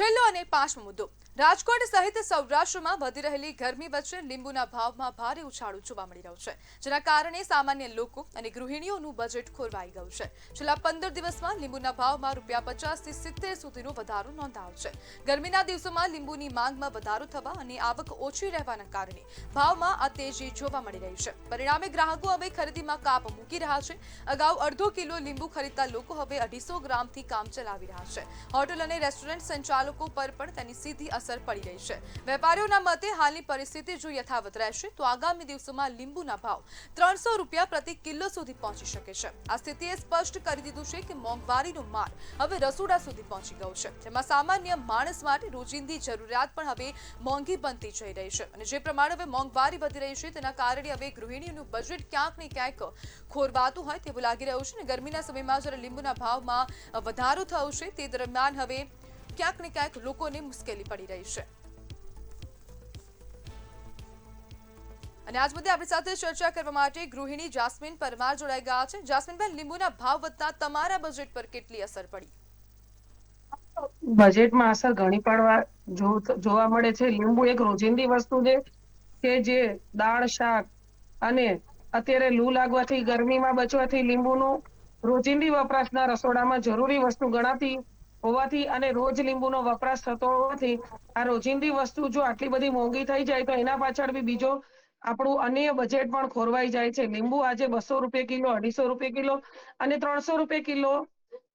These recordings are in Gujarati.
છેલ્લો અને પાંચમો મુદ્દો રાજકોટ સહિત સૌરાષ્ટ્રમાં વધી રહેલી ગરમી વચ્ચે લીંબુના ભાવમાં ભારે ઉછાળો જોવા મળી રહ્યો છે, જેના કારણે સામાન્ય લોકો અને ગૃહિણીઓનું બજેટ ખોરવાઈ ગયું છે. છેલ્લા 15 દિવસમાં લીંબુના ભાવમાં ₹50 થી 70 સુધીનો વધારો નોંધાયો છે. ગરમીના દિવસોમાં લીંબુની માંગમાં વધારો થવા અને આવક ઓછી રહેવાના કારણે ભાવમાં આ તેજી જોવા મળી રહી છે. પરિણામે ગ્રાહકો હવે ખરીદીમાં કાપ મૂકી રહ્યા છે. અગાઉ અડધો કિલો લીંબુ ખરીદતા લોકો હવે 250 ગ્રામથી કામ ચલાવી રહ્યા છે. હોટેલ અને રેસ્ટોરન્ટ સંચાલકો પર પણ તેની સીધી અસર પડી રહી છે. વેપારીઓના મતે હાલની પરિસ્થિતિ જો યથાવત રહેશે તો આગામી દિવસોમાં લીંબુના ભાવ ₹300 પ્રતિ કિલો સુધી પહોંચી શકે છે. આ સ્થિતિએ સ્પષ્ટ કરી દીધું છે કે મોંઘવારીનો માર હવે રસોડા સુધી પહોંચી ગયો છે. તેમાં સામાન્ય માણસ માટે રોજિંદી જરૂરિયાત પણ હવે મોંઘી બનતી જઈ રહી છે અને જે પ્રમાણે હવે મોંઘવારી વધી રહી છે તેના કારણે હવે ગૃહિણીઓનું બજેટ ક્યાંક ને ક્યાંક ખોરવાતું હોય તેવું લાગી રહ્યું છે. ગરમીના સમયમાં જ્યારે લીંબુના ભાવમાં વધારો થયો છે તે દરમિયાન હવે ક્યાંક ને ક્યાંક લોકોને મુશ્કેલી પડી રહી છે. અને આજ મુદ્દે આપણી સાથે ચર્ચા કરવા માટે ગૃહિણી જાસ્મીન પરમાર જોડાઈ ગયા છે. જાસ્મીનબેન, લીંબુના ભાવ વધતા તમારા બજેટ પર કેટલી અસર પડી? બજેટમાં અસર ઘણી પડવા જોવા મળે છે. લીંબુ એક રોજિંદી વસ્તુ છે કે જે દાળ, શાક અને અત્યારે લૂ લાગવાથી, ગરમીમાં બચવાથી લીંબુનું રોજિંદી વપરાશના રસોડામાં જરૂરી વસ્તુ ગણાતી હોવાથી અને રોજ લીંબુનો વપરાશ થતો હોવાથી આ રોજિંદી વસ્તુ જો આટલી બધી મોંઘી થઈ જાય તો એના પાછળ બી બીજો આપણું અન્ય બજેટ પણ ખોરવાઈ જાય છે. લીંબુ આજે ₹200 કિલો, ₹250 કિલો અને ₹300 કિલો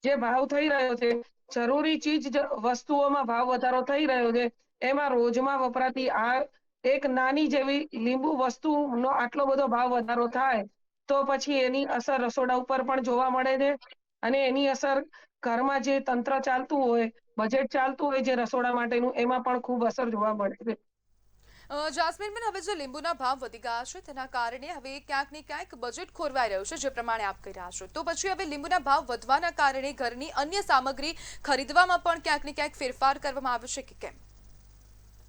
જે ભાવ થઈ રહ્યો છે, જરૂરી ચીજ વસ્તુઓમાં ભાવ વધારો થઈ રહ્યો છે, એમાં રોજમાં વપરાતી આ એક નાની જેવી લીંબુ વસ્તુનો આટલો બધો ભાવ વધારો થાય તો પછી એની અસર રસોડા ઉપર પણ જોવા મળે છે અને એની અસર ઘરમાં જે તંત્ર ચાલતું હોય, બજેટ ચાલતું હોય જે રસોડા માટેનું, એમાં પણ ખૂબ અસર જોવા મળે છે. જાસ્મીનબેન, હવે જે લીંબુના ભાવ વધી ગયા છે તેના કારણે હવે ક્યાંક ને ક્યાંક બજેટ ખોરવાઈ રહ્યું છે, જે પ્રમાણે આપ કહી રહ્યા છો. તો પછી હવે લીંબુના ભાવ વધવાના કારણે ઘરની અન્ય સામગ્રી ખરીદવામાં પણ ક્યાંક ને ક્યાંક ફેરફાર કરવામાં આવે છે કે કેમ?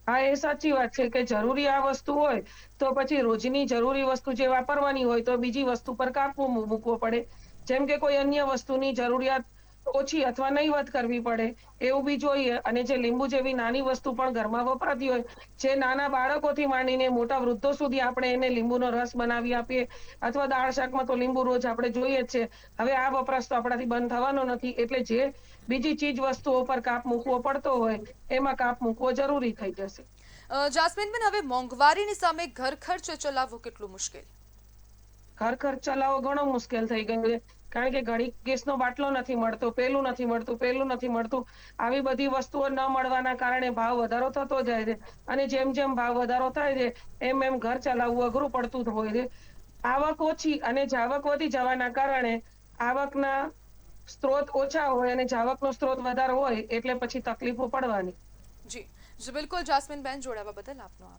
હા, એ સાચી વાત છે કે જરૂરી આ વસ્તુ હોય તો પછી રોજની જરૂરી વસ્તુ જે વાપરવાની હોય તો બીજી વસ્તુ પર કાપ મૂકવો પડે. જેમ કે કોઈ અન્ય વસ્તુની જરૂરિયાત ઓછી અથવા નહીવત કરવી પડે, એવું બી જોઈએ. અને જે લીંબુ જેવી નાની વસ્તુ પણ ઘરમાં વપરાતી હોય, જે નાના બાળકોથી માંડીને મોટા વૃદ્ધો સુધી આપણે એને લીંબુનો રસ બનાવી આપીએ અથવા દાળ શાકમાં તો લીંબુ રોજ આપણે જોઈએ જ છે. હવે આ વપરાશ તો આપણાથી બંધ થવાનો નથી, એટલે જે બીજી ચીજ વસ્તુઓ પર કાપ મૂકવો પડતો હોય એમાં કાપ મૂકવો જરૂરી થઈ જશે. જાસ્મીનબેન, હવે મોંઘવારીની સામે ઘર ખર્ચ ચલાવવો કેટલું મુશ્કેલ? ઘર ખર્ચ ચલાવવો ઘણો મુશ્કેલ થઈ ગયો છે. કારણ કે ઘડી ગેસનો બાટલો નથી મળતો, પેલું નથી મળતું, પેલું નથી મળતું. આવી બધી વસ્તુઓ ન મળવાના કારણે ભાવ વધારો થતો જાય છે અને જેમ જેમ ભાવ વધારો થાય છે એમ એમ ઘર ચલાવવું અઘરું પડતું હોય છે. આવક ઓછી અને જાવક વધી જવાના કારણે આવકના સ્ત્રોત ઓછા હોય અને જાવકનો સ્ત્રોત વધારે હોય એટલે પછી તકલીફો પડવાની. જી જી, બિલકુલ. જાસ્મીનબેન, જોડાવા બદલ આપનો આભાર.